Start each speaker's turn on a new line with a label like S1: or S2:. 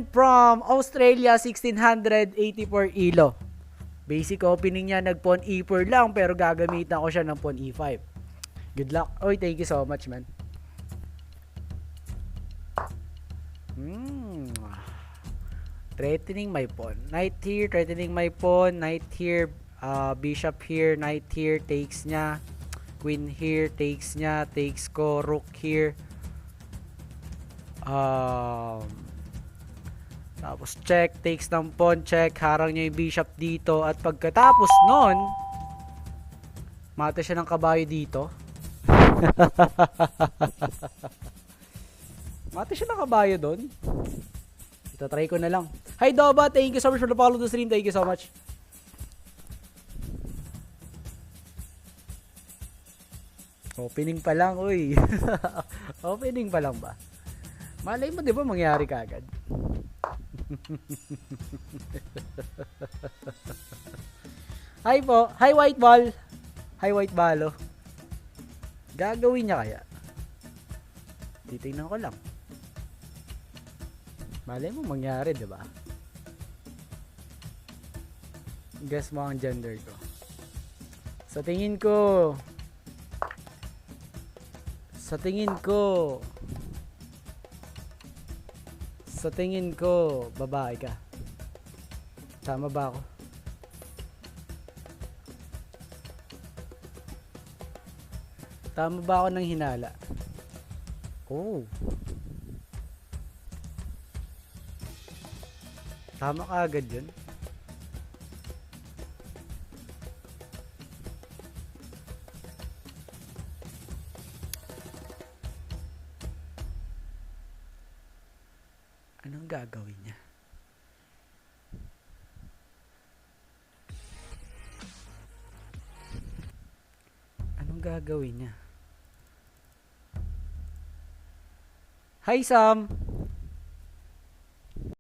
S1: From Australia, 1684 elo. Basic opening niya, nag-pawn e4 lang, pero gagamitan ko siya ng pawn e5. Good luck. Oy, thank you so much, man. Threatening my pawn. Knight here, threatening my pawn. Knight here, bishop here, knight here, takes niya. Queen here, takes niya, takes ko. Rook here. Tapos check, takes ng pawn, check. Harang niya yung bishop dito. At pagkatapos nun, mata siya ng kabayo dito. Mata siya ng kabayo doon. Ito, try ko na lang. Hi Doba, thank you so much for the follow to stream. Thank you so much. Opening pa lang, uy. Opening pa lang ba? Malay mo, di ba mangyari kagad? Hi po. Hi White Ball. Hi White Ballo. Gagawin niya kaya? Titingnan ko lang. Malay mo mangyari, di ba? Guess mo ang gender ko. Sa tingin ko, babae ka. Tama ba ako? Tama ba ako ng hinala? Oh. Tama ka agad yun? Anong gagawin niya? Anong gagawin niya? Hi Sam!